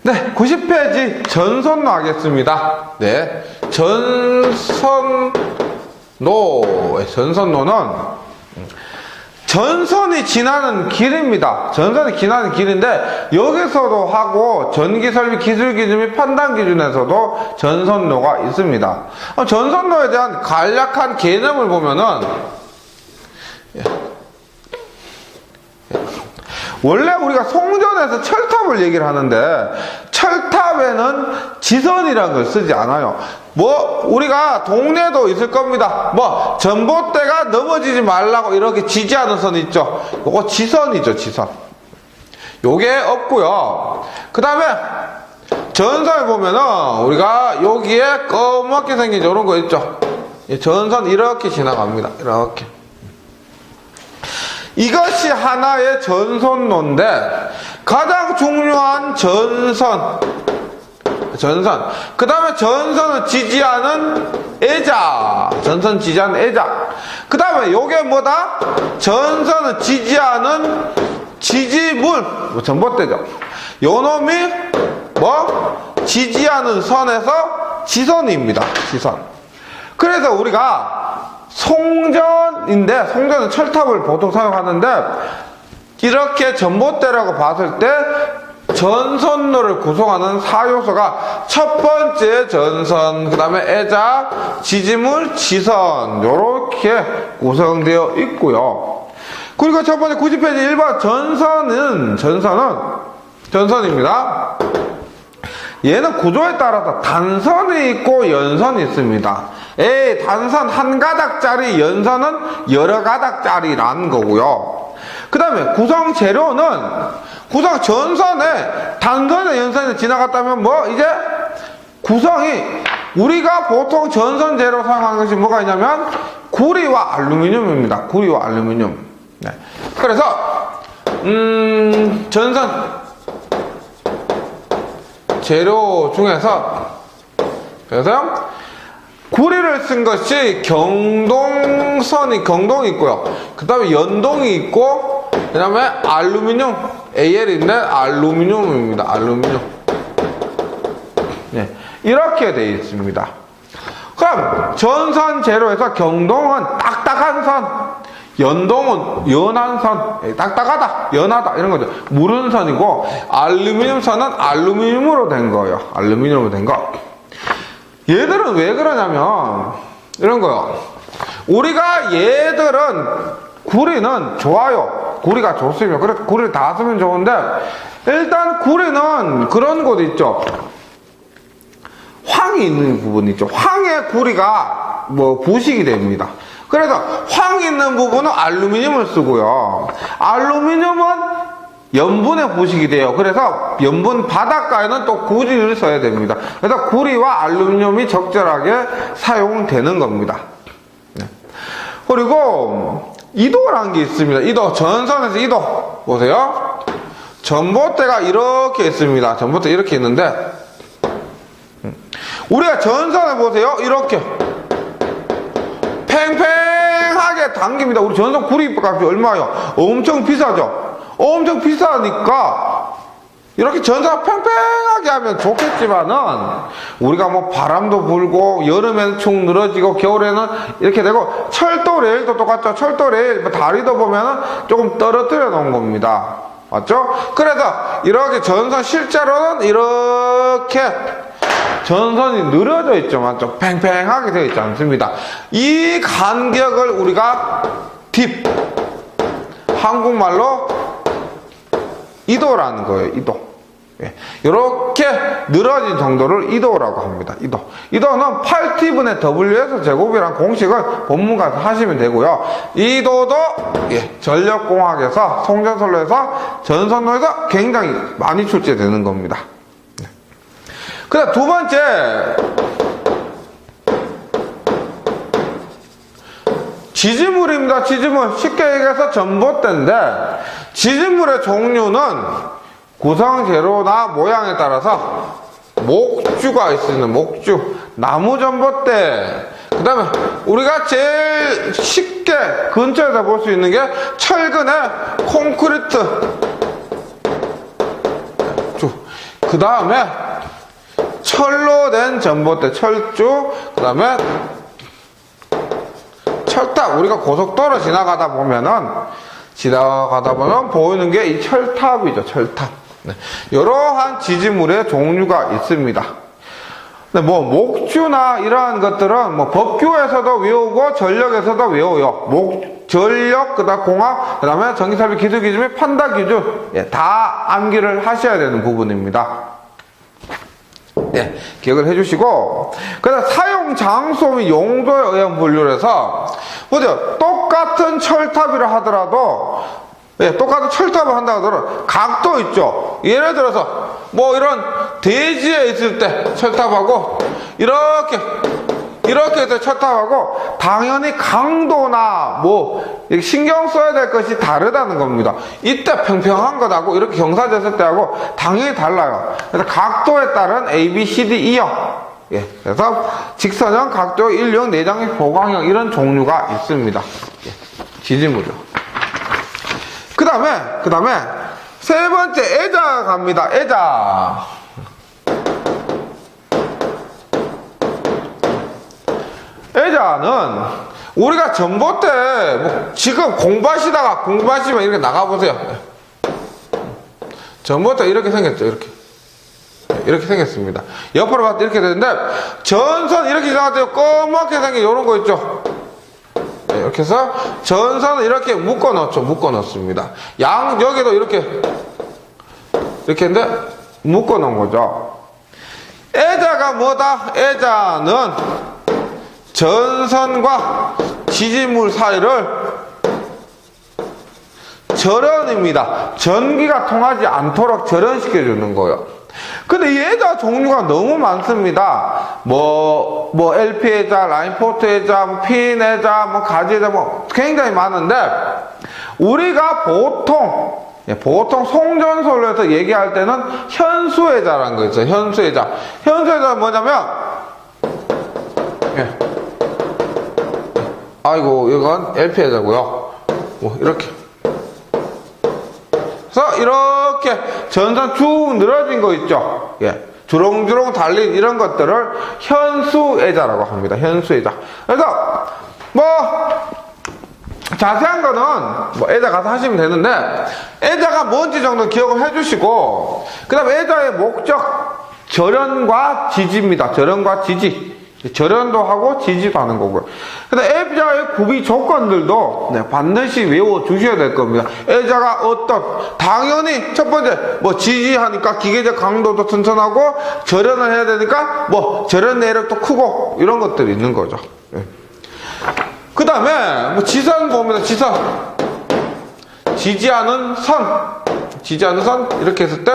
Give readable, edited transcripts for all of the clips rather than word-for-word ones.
네, 90페이지 전선로 하겠습니다. 네, 전선로는 전선이 지나는 길입니다. 전선이 지나는 길인데 여기서도 하고 전기설비 기술 기준 및 판단 기준에서도 전선로가 있습니다. 전선로에 대한 간략한 개념을 보면은 원래 우리가 송전에서 철탑을 얘기를 하는데 철탑에는 지선이라는 걸 쓰지 않아요. 뭐 우리가 동네도 있을 겁니다. 뭐 전봇대가 넘어지지 말라고 이렇게 지지하는 선 있죠. 요거 지선이죠, 지선. 요게 없고요. 그 다음에 전선에 보면은 우리가 여기에 검게 생긴 이런 거 있죠. 전선 이렇게 지나갑니다. 이렇게. 이것이 하나의 전선로인데 가장 중요한 전선 그 다음에 전선을 지지하는 애자, 전선 지지하는 애자, 그 다음에 요게 뭐다? 전선을 지지하는 지지물, 전봇대죠. 요놈이 뭐? 지지하는 선에서 지선입니다. 지선. 그래서 우리가 송전인데, 송전은 철탑을 보통 사용하는데, 이렇게 전봇대라고 봤을 때, 전선로를 구성하는 4요소가 첫 번째 전선, 그 다음에 애자, 지지물, 지선, 요렇게 구성되어 있고요. 그리고 첫 번째 90페이지 1번 전선입니다. 얘는 구조에 따라서 단선이 있고 연선이 있습니다. 단선 한 가닥짜리, 연선은 여러 가닥짜리라는 거고요. 그 다음에 구성 재료는 구성 전선에 단선에 연선이 지나갔다면 뭐 이제 구성이 우리가 보통 전선 재료 사용하는 것이 뭐가 있냐면 구리와 알루미늄입니다. 구리와 알루미늄. 네. 그래서 전선 재료 중에서 그래서요 구리를 쓴 것이 경동이 있고요. 그 다음에 연동이 있고, 그 다음에 알루미늄, AL인데 알루미늄입니다. 알루미늄. 네. 이렇게 되어 있습니다. 그럼 전선 재료에서 경동은 딱딱한 선, 연동은 연한 선, 딱딱하다, 연하다, 이런 거죠. 무른 선이고, 알루미늄 선은 알루미늄으로 된 거예요. 알루미늄으로 된 거. 얘들은 왜 그러냐면 이런 거요. 우리가 얘들은 구리는 좋아요. 구리가 좋습니다. 그래서 구리를 다 쓰면 좋은데 일단 구리는 그런 곳 있죠. 황이 있는 부분 있죠. 황에 구리가 뭐 부식이 됩니다. 그래서 황이 있는 부분은 알루미늄을 쓰고요. 알루미늄은 염분에 부식이 돼요. 그래서 염분 바닷가에는 또 구리를 써야 됩니다. 그래서 구리와 알루미늄이 적절하게 사용되는 겁니다. 네. 그리고 이도라는 게 있습니다. 이도, 전선에서 이도 보세요. 전봇대가 이렇게 있습니다. 전봇대 이렇게 있는데 우리가 전선에 보세요. 이렇게 팽팽하게 당깁니다. 우리 전선 구리 값이 얼마예요? 엄청 비싸죠. 엄청 비싸니까 이렇게 전선을 팽팽하게 하면 좋겠지만은 우리가 뭐 바람도 불고 여름에는 축 늘어지고 겨울에는 이렇게 되고 철도 레일도 똑같죠. 철도 레일 다리도 보면은 조금 떨어뜨려 놓은 겁니다. 맞죠? 그래서 이렇게 전선 실제로는 이렇게 전선이 늘어져 있죠. 맞죠? 팽팽하게 되어 있지 않습니다. 이 간격을 우리가 딥, 한국말로 이도라는 거예요. 이도. 예. 이렇게 늘어진 정도를 이도라고 합니다. 이도. 이도는 8t분의 W에서 제곱이란 공식을 본문 가서 하시면 되고요. 이도도 예, 전력공학에서 송전선로에서 전선로에서 굉장히 많이 출제되는 겁니다. 예. 그 다음 두 번째 지지물입니다. 지지물. 쉽게 얘기해서 전봇대인데 지지물의 종류는 구성 재료나 모양에 따라서 목주가 있습니다. 목주. 나무 전봇대. 그 다음에 우리가 제일 쉽게 근처에서 볼 수 있는 게 철근의 콘크리트 주. 그 다음에 철로 된 전봇대, 철쭉, 그 다음에 철탑. 우리가 고속도로 지나가다 보면 보이는 게 이 철탑이죠, 철탑. 네. 이러한 지지물의 종류가 있습니다. 네, 뭐 목주나 이러한 것들은 뭐 법규에서도 외우고 전력에서도 외워요. 전력, 그다음 공학, 그다음에 전기삽입 기술 기준 및 판단 기준, 예, 다 암기를 하셔야 되는 부분입니다. 예, 기억을 해주시고, 그다음 사용 장소 및 용도에 의한 분류를 해서 보죠. 똑같은 철탑이라 하더라도, 예, 똑같은 철탑을 한다 하더라도 각도 있죠. 예를 들어서 뭐 이런 대지에 있을 때 철탑하고 이렇게 해서 철탑하고 당연히 강도나 뭐 신경 써야 될 것이 다르다는 겁니다. 이때 평평한 것하고 이렇게 경사졌을 때하고 당연히 달라요. 그래서 각도에 따른 A, B, C, D, E형, 예, 그래서 직선형, 각도, 일형, 내장형, 보강형 이런 종류가 있습니다. 예, 지지물이요. 그 다음에 세 번째 애자 갑니다. 애자는 우리가 전봇대 뭐 지금 공부하시면 이렇게 나가보세요. 전봇대 이렇게 생겼죠. 이렇게 생겼습니다. 옆으로 봤을 때 이렇게 되는데 전선 이렇게 생겼대요. 검게 생긴 이런 거 있죠. 이렇게 해서 전선을 이렇게 묶어 넣습니다. 여기도 이렇게 했는데 묶어 놓은 거죠. 애자가 뭐다? 애자는 전선과 지지물 사이를 절연입니다. 전기가 통하지 않도록 절연시켜 주는 거예요. 근데 이 애자 종류가 너무 많습니다. 뭐 LP 애자, 라인포트 애자, 뭐 핀 애자, 뭐 가지 애자, 뭐 굉장히 많은데 우리가 보통 송전솔로 해서 얘기할 때는 현수 애자라는 거 있어요. 현수 애자는 뭐냐면, 예. 아이고, 이건 LP 애자고요. 뭐 이렇게. 그래서 이렇게 전선 쭉 늘어진 거 있죠. 예. 주렁주렁 달린 이런 것들을 현수애자라고 합니다. 현수애자. 그래서 뭐 자세한 거는 뭐 애자 가서 하시면 되는데 애자가 뭔지 정도 기억을 해주시고, 그 다음에 애자의 목적 절연과 지지입니다. 절연과 지지. 절연도 하고 지지도 하는 거고요. 근데 애자의 구비 조건들도 반드시 외워주셔야 될 겁니다. 애자가 당연히 첫 번째 뭐 지지하니까 기계적 강도도 튼튼하고 절연을 해야 되니까 뭐 절연 내력도 크고 이런 것들이 있는 거죠. 그 다음에 뭐 지선 보면 지지하는 선 이렇게 했을 때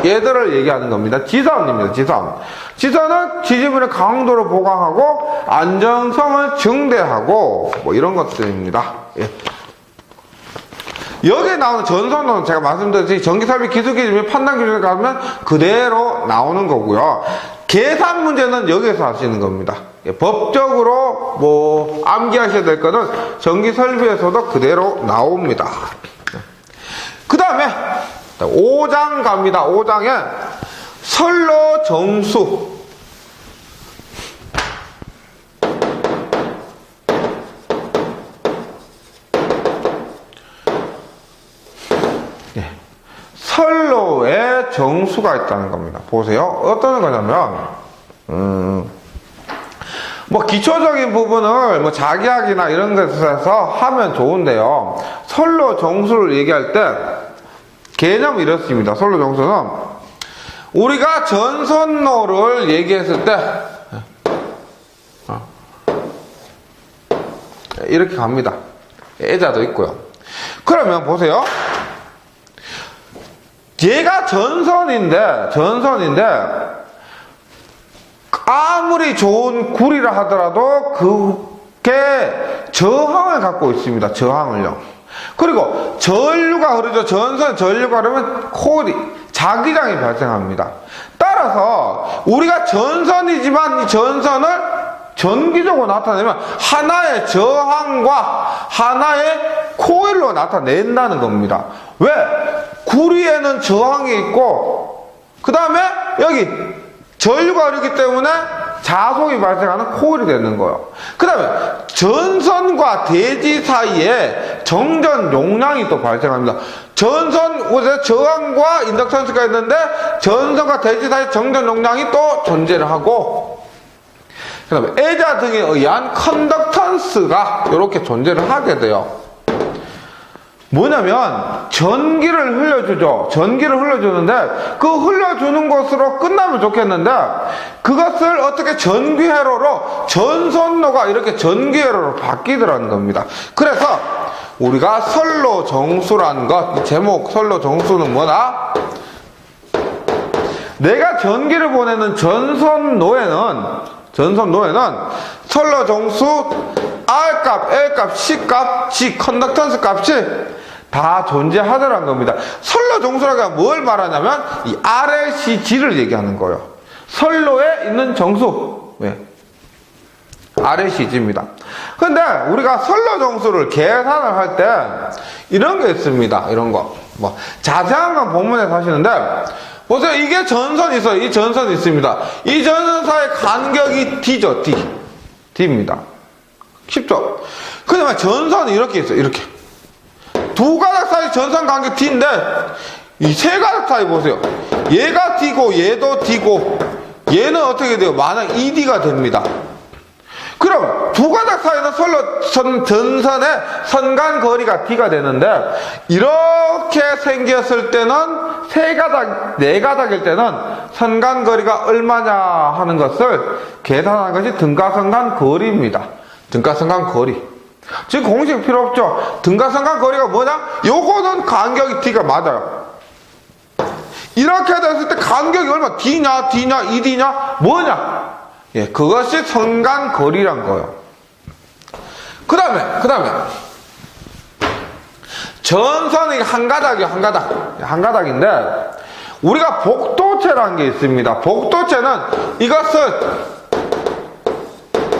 얘들을 얘기하는 겁니다. 지선입니다. 지선은 지지물의 강도를 보강하고 안정성을 증대하고 뭐 이런 것들입니다. 예. 여기에 나오는 전선은 제가 말씀드렸듯이 전기삽입 기술 기준 및 판단 기준에 가면 그대로 나오는 거고요. 계산 문제는 여기에서 하시는 겁니다. 예, 법적으로 뭐 암기하셔야 될 거는 전기 설비에서도 그대로 나옵니다. 그 다음에 5장 갑니다. 5장에 선로 정수. 예. 선로에 정수가 있다는 겁니다. 보세요. 어떤 거냐면, 뭐 기초적인 부분을 뭐 자기학이나 이런 것에서 하면 좋은데요. 선로 정수를 얘기할 때 개념이 이렇습니다. 선로 정수는 우리가 전선로를 얘기했을 때 이렇게 갑니다. 애자도 있고요. 그러면 보세요. 얘가 전선인데 아무리 좋은 굴이라 하더라도 그게 저항을 갖고 있습니다. 저항을요. 그리고 전류가 흐르죠. 전선 전류가 흐르면 코일이 자기장이 발생합니다. 따라서 우리가 전선이지만 이 전선을 전기적으로 나타내면 하나의 저항과 하나의 코일로 나타낸다는 겁니다. 왜? 구리에는 저항이 있고, 그 다음에 여기 전류가 흐르기 때문에 자속이 발생하는 코일이 되는 거예요. 그 다음에 전선과 대지 사이에 정전 용량이 또 발생합니다. 전선, 저항과 인덕턴스가 있는데 전선과 대지 사이 정전 용량이 또 존재를 하고, 그 다음에 애자 등에 의한 컨덕턴스가 이렇게 존재를 하게 돼요. 뭐냐면 전기를 흘려주죠. 전기를 흘려주는데 그 흘려주는 것으로 끝나면 좋겠는데 그것을 어떻게 전기회로로 전선로가 이렇게 전기회로로 바뀌더라는 겁니다. 그래서 우리가 선로정수라는 것, 제목 선로정수는 뭐다? 내가 전기를 보내는 전선로에는 선로정수 R값, L값, C값, G, 컨덕턴스 값이 다 존재하더라는 겁니다. 선로정수라고 뭘 말하냐면 이 RLCG를 얘기하는 거예요. 선로에 있는 정수. 왜? RLCG입니다. 근데 우리가 선로정수를 계산을 할 때 이런 게 있습니다. 이런 거. 뭐 자세한 건 본문에서 하시는데 보세요. 이게 전선이 있어요. 이 전선이 있습니다. 이 전선 사이의 간격이 D죠. D입니다. 쉽죠? 그러면 전선이 이렇게 있어요. 이렇게. 두 가닥 사이 전선 간격 D인데 이 세 가닥 사이 보세요. 얘가 D고 얘도 D고 얘는 어떻게 돼요? 마냥 ED가 됩니다. 그럼 두 가닥 사이는 전선의 선간 거리가 D가 되는데 이렇게 생겼을 때는 세 가닥, 네 가닥일 때는 선간 거리가 얼마냐 하는 것을 계산하는 것이 등가선간 거리입니다. 등가선간 거리. 지금 공식 필요 없죠. 등가선간 거리가 뭐냐? 요거는 간격이 D가 맞아요. 이렇게 됐을 때 간격이 얼마? D냐, ED냐, 뭐냐? 예, 그것이 선간 거리란 거예요. 그 다음에 전선이 한 가닥이요, 한 가닥인데 우리가 복도체라는 게 있습니다. 복도체는 이것을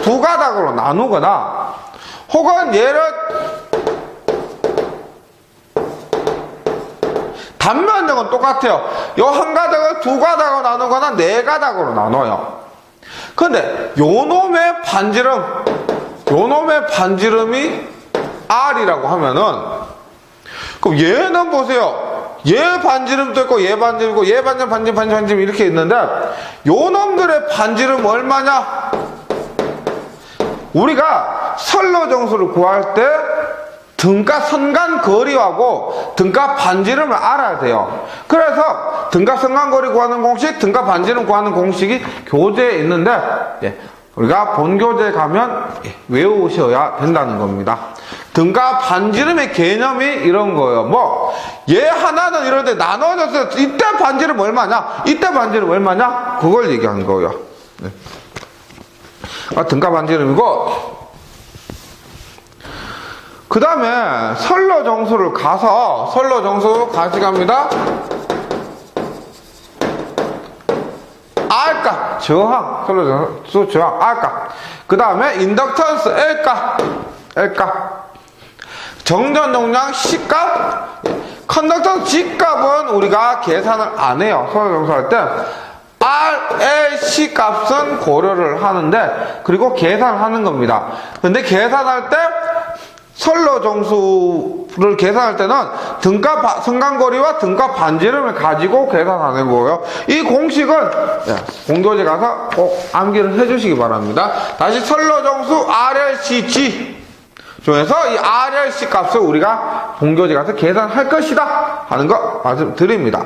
두 가닥으로 나누거나 혹은 얘를 단면적은 똑같아요. 요 한 가닥을 두 가닥으로 나누거나 네 가닥으로 나눠요. 근데 요놈의 반지름이 R이라고 하면은 그럼 얘는 보세요. 얘 반지름도 있고 얘 반지름이고 얘 반지름 이렇게 있는데 요놈들의 반지름 얼마냐? 우리가 선로정수를 구할 때 등가 선간 거리하고 등가 반지름을 알아야 돼요. 그래서 등가 선간 거리 구하는 공식, 등가 반지름 구하는 공식이 교재에 있는데 우리가 본교재에 가면 외우셔야 된다는 겁니다. 등가 반지름의 개념이 이런 거예요. 뭐 얘 하나는 이런데 나눠졌어요. 이때 반지름 얼마냐? 이때 반지름 얼마냐? 그걸 얘기한 거예요. 등가 반지름이고 그 다음에 선로정수를 가서 선로정수 같이 갑니다. R값 저항, 선로정수 저항 R값. 그 다음에 인덕턴스 L값, 정전 용량 C값, 컨덕턴스 G값은 우리가 계산을 안 해요. 선로정수 할 때 RLC 값은 고려를 하는데 그리고 계산을 하는 겁니다. 근데 계산할 때 선로정수를 계산할 때는 등가 선간거리와 등가 반지름을 가지고 계산하는 거예요. 이 공식은 공교재 가서 꼭 암기를 해주시기 바랍니다. 다시 선로정수 RLCG 중에서 이 RLC 값을 우리가 공교재 가서 계산할 것이다 하는 거 말씀드립니다.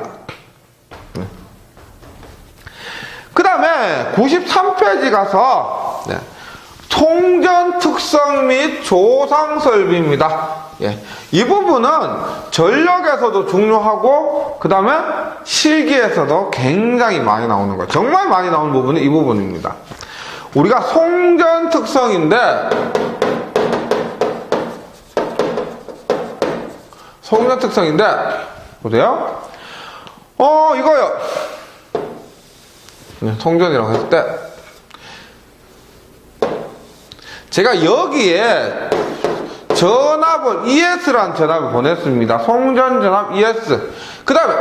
그 다음에 93페이지 가서 통전 특성 및 조상 설비입니다. 이 부분은 전력에서도 중요하고 그 다음에 실기에서도 굉장히 많이 나오는 거예요. 정말 많이 나오는 부분이 이 부분입니다. 우리가 송전 특성인데 보세요. 이거요. 송전이라고 했을 때 제가 여기에 전압을 ES라는 전압을 보냈습니다. 송전전압 ES. 그 다음에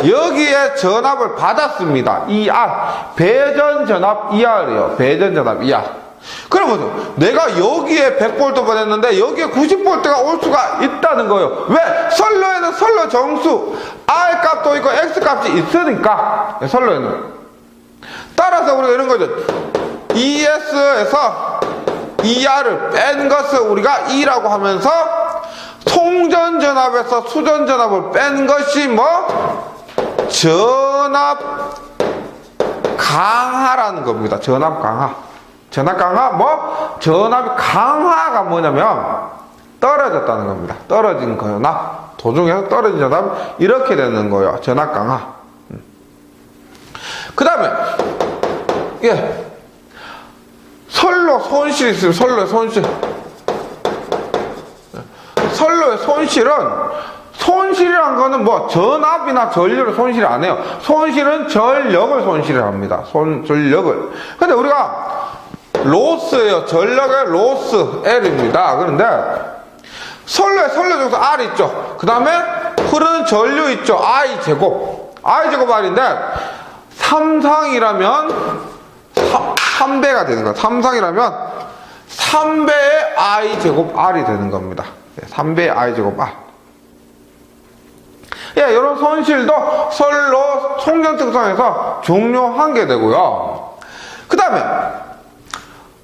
여기에 전압을 받았습니다. ER. 배전전압 ER이에요. 배전전압 ER. 그러면 내가 여기에 100V 보냈는데 여기에 90V가 올 수가 있다는 거예요. 왜? 선로에는 선로 정수 R 값도 있고 X 값이 있으니까. 선로에는. 따라서 우리가 이런 거죠. ES에서 ER을 뺀 것을 우리가 E라고 하면서 송전전압에서 수전전압을 뺀 것이 뭐? 전압 강하라는 겁니다. 전압 강하. 전압 강하 뭐? 전압이 강하가 뭐냐면 떨어졌다는 겁니다. 떨어진 전압. 도중에서 떨어진 전압 이렇게 되는 거예요. 전압 강하. 그 다음에 예. 선로 손실이 있어요. 선로의 손실. 선로의 손실이란 거는 뭐 전압이나 전류를 손실이 안 해요. 손실은 전력을 손실을 합니다. 전력을. 근데 우리가 로스예요. 전력의 로스 L입니다. 그런데 선로 중에서 R 있죠. 그 다음에 흐르는 전류 있죠. I 제곱 R인데 삼상이라면 3배가 되는 거예요. 삼상이라면 3배의 I 제곱 R이 되는 겁니다. 3배의 I 제곱 R. 예, 이런 손실도 선로 송전 특성에서 중요한 게 되고요. 그 다음에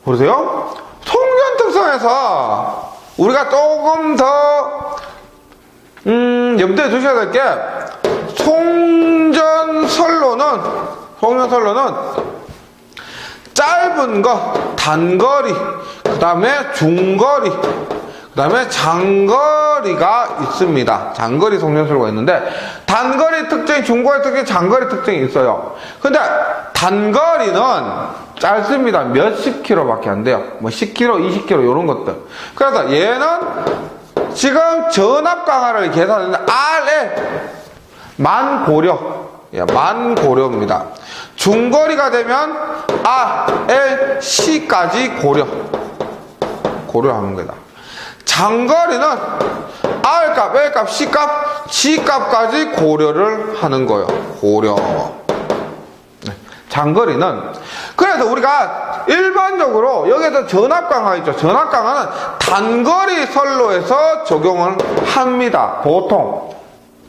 보세요. 송전 특성에서 우리가 조금 더 염두에 두셔야 될 게 송전 선로는 짧은 거, 단거리, 그 다음에 중거리, 그 다음에 장거리가 있습니다. 장거리 송전선로가 있는데 단거리 특징, 중거리 특징, 장거리 특징이 있어요. 근데 단거리는 짧습니다. 몇십 킬로밖에 안 돼요. 뭐 10킬로, 20킬로 이런 것들. 그래서 얘는 지금 전압 강하를 계산하는데 RL 만고려입니다. 중거리가 되면 RLC까지 고려하는 거다. 장거리는 R값, L값, C값, G값까지 고려를 하는 거예요. 고려. 장거리는 그래서 우리가 일반적으로 여기에서 전압 강화 있죠. 전압 강화는 단거리 선로에서 적용을 합니다. 보통.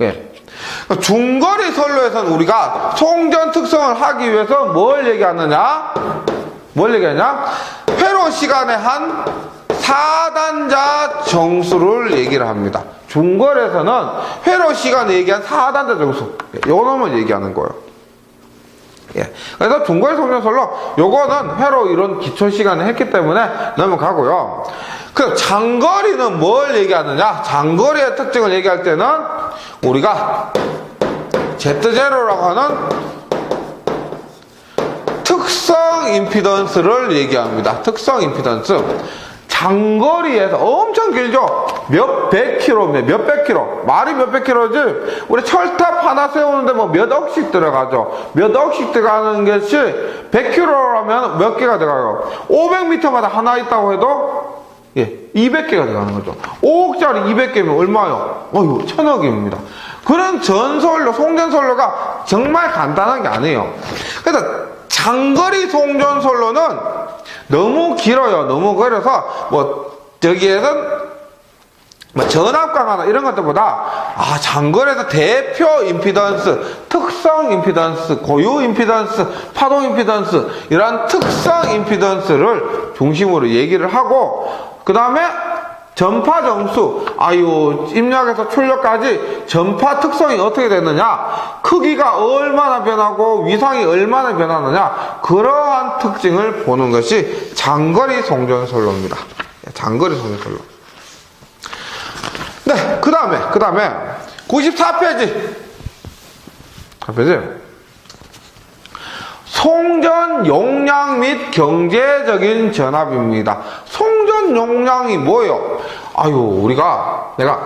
예. 중거리 선로에서는 우리가 송전 특성을 하기 위해서 뭘 얘기하느냐? 회로 시간에 한 4단자 정수를 얘기를 합니다. 중거리에서는 회로 시간에 얘기한 4단자 정수. 요놈을 얘기하는 거예요. 예. 그래서 중거리 송전 선로, 요거는 회로 이런 기초 시간에 했기 때문에 넘어가고요. 그 장거리는 뭘 얘기하느냐? 장거리의 특징을 얘기할 때는 우리가 Z0라고 하는 특성 임피던스를 얘기합니다. 특성 임피던스. 장거리에서 엄청 길죠? 몇백 킬로. 말이 몇백 킬로지? 우리 철탑 하나 세우는데 뭐 몇 억씩 들어가죠? 몇 억씩 들어가는 것이 100킬로라면 몇 개가 들어가요? 500m마다 하나 있다고 해도 예, 200개가 들어가는 거죠. 5억짜리 200개면 얼마요? 어휴, 1000억입니다. 그런 전선로, 송전선로가 정말 간단한 게 아니에요. 그래서 장거리 송전선로는 너무 길어요. 너무 길어서 저기에는 전압 강화나 이런 것들보다 장거리에서 대표 임피던스, 특성 임피던스, 고유 임피던스, 파동 임피던스 이런 특성 임피던스를 중심으로 얘기를 하고 그 다음에 전파 정수, 입력에서 출력까지 전파 특성이 어떻게 되느냐, 크기가 얼마나 변하고 위상이 얼마나 변하느냐, 그러한 특징을 보는 것이 장거리 송전선로입니다. 장거리 송전선로. 네, 그 다음에 94페이지. 송전 용량 및 경제적인 전압입니다. 송전 용량이 뭐예요? 내가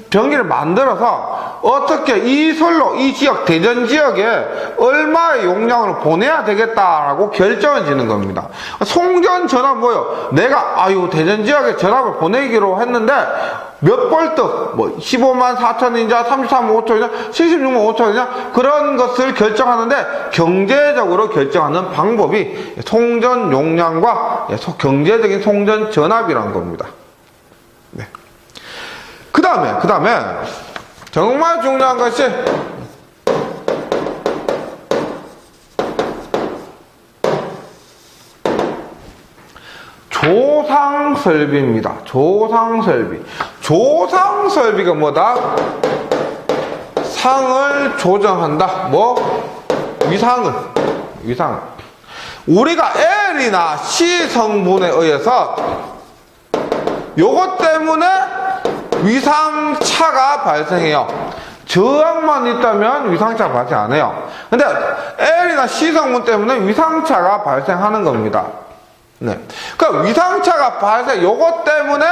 변기를 만들어서 어떻게 이 선로, 이 지역, 대전 지역에 얼마의 용량을 보내야 되겠다라고 결정을 지는 겁니다. 송전 전압 뭐요? 내가 대전 지역에 전압을 보내기로 했는데 몇 볼트, 뭐 15만 4천이냐, 33만 5천이냐, 76만 5천이냐 그런 것을 결정하는데 경제적으로 결정하는 방법이 송전 용량과 경제적인 송전 전압이라는 겁니다. 네. 그 다음에 정말 중요한 것이 조상설비입니다. 조상설비. 조상설비가 뭐다? 상을 조정한다. 위상을. 우리가 L이나 C 성분에 의해서 요것 때문에 위상차가 발생해요. 저항만 있다면 위상차가 발생 안 해요. 근데 L이나 C 성분 때문에 위상차가 발생하는 겁니다. 네. 그러니까 위상차가 발생, 요것 때문에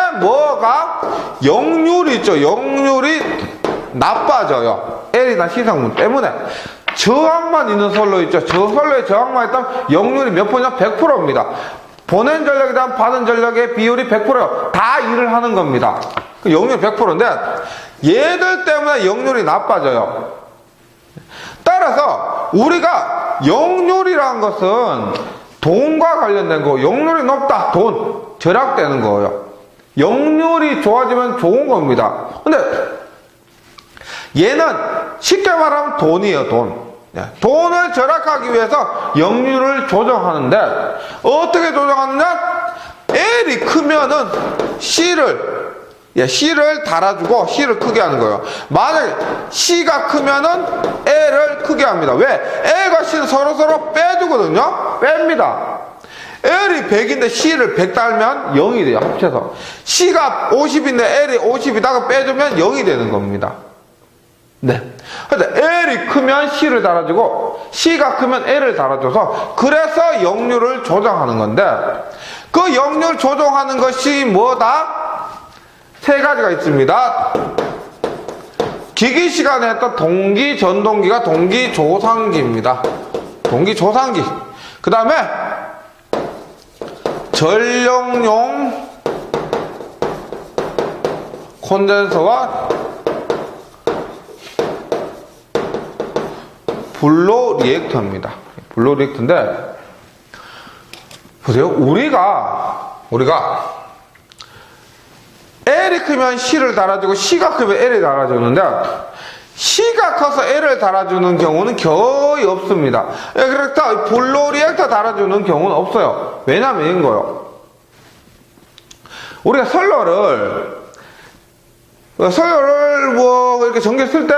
역률이 있죠. 역률이 나빠져요. L이나 C 성분 때문에. 저항만 있는 선로 있죠. 저 선로에 저항만 있다면 역률이 몇 %냐? 100%입니다. 보낸 전력에 대한 받은 전력의 비율이 100%예요. 다 일을 하는 겁니다. 역률 100%인데 얘들 때문에 역률이 나빠져요. 따라서 우리가 역률이라는 것은 돈과 관련된 거, 역률이 높다, 돈, 절약되는 거예요. 역률이 좋아지면 좋은 겁니다. 근데 얘는 쉽게 말하면 돈이에요, 돈. 돈을 절약하기 위해서 역률을 조정하는데 어떻게 조정하느냐? L이 크면은 C를 달아주고 C를 크게 하는 거예요. 만약에 C가 크면은 L을 크게 합니다. 왜? L과 C는 서로 빼주거든요. 뺍니다. L이 100인데 C를 100 달면 0이 돼요. 합쳐서. C가 50인데 L이 50이다가 빼주면 0이 되는 겁니다. 네. 근데 L이 크면 C를 달아주고 C가 크면 L을 달아줘서 그래서 역률을 조정하는 건데 그 역률 조정하는 것이 뭐다? 세 가지가 있습니다. 기기 시간에 했던 동기 전동기가 동기 조상기입니다. 동기 조상기. 그 다음에 전력용 콘덴서와 블로 리액터입니다. 블로 리액터인데 보세요. 우리가 L이 크면 C를 달아주고 C가 크면 L을 달아주는데 C가 커서 L을 달아주는 경우는 거의 없습니다. 그래서 블로 리액터 달아주는 경우는 없어요. 왜냐면 이런 거예요. 우리가 선로를 이렇게 전기 쓸 때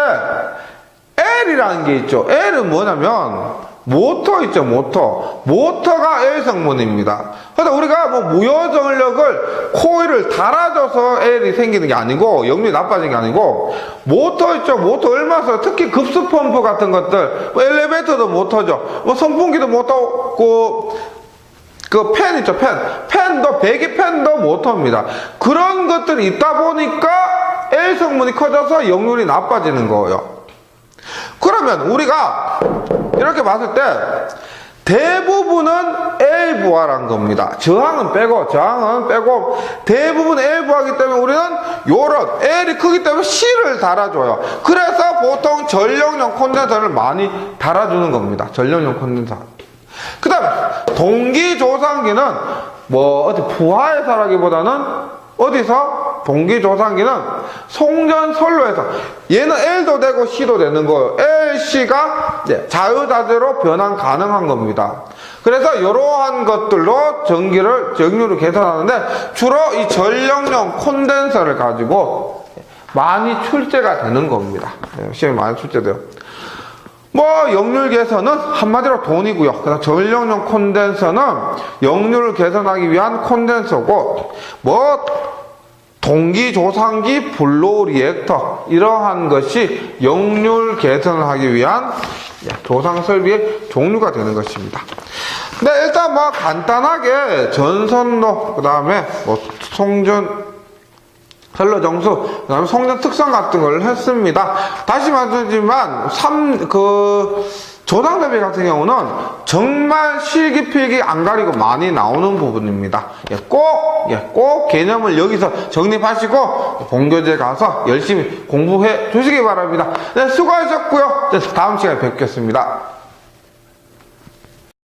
L이라는 게 있죠. L은 뭐냐면 모터 있죠, 모터. 모터가 L 성분입니다. 그래서 우리가 무효 전력을 코일을 달아줘서 L이 생기는 게 아니고, 역률이 나빠지는 게 아니고, 모터 있죠, 모터 얼마 써요? 특히 급수 펌프 같은 것들, 엘리베이터도 모터죠. 선풍기도 모터고, 그 팬 있죠, 팬도, 배기팬도 모터입니다. 그런 것들이 있다 보니까 L 성분이 커져서 역률이 나빠지는 거예요. 그러면 우리가 이렇게 봤을 때 대부분은 L 부하란 겁니다. 저항은 빼고 대부분 L 부하기 때문에 우리는 요런 L이 크기 때문에 C를 달아줘요. 그래서 보통 전력용 콘덴서를 많이 달아주는 겁니다. 전력용 콘덴서. 그 다음에 동기 조상기는 어디 부하에서라기보다는 어디서? 동기 조상기는 송전 선로에서 얘는 L도 되고 C도 되는 거예요. L, C가 자유자재로 변환 가능한 겁니다. 그래서 이러한 것들로 전기율을 계산하는데 주로 이 전력용 콘덴서를 가지고 많이 출제가 되는 겁니다. 시험에 많이 출제돼요. 역률 개선은 한마디로 돈이고요. 그다음 전력용 콘덴서는 역률을 개선하기 위한 콘덴서고, 동기 조상기 블로 리액터 이러한 것이 역률 개선을 하기 위한 조상 설비의 종류가 되는 것입니다. 근데 일단 간단하게 전선로, 그다음에 송전 선로 정수, 그다음에 성전 특성 같은 걸 했습니다. 다시 말씀드리지만, 조당대비 같은 경우는 정말 실기필기 안 가리고 많이 나오는 부분입니다. 꼭 개념을 여기서 정립하시고 본교재 가서 열심히 공부해 주시기 바랍니다. 네, 수고하셨고요. 다음 시간에 뵙겠습니다.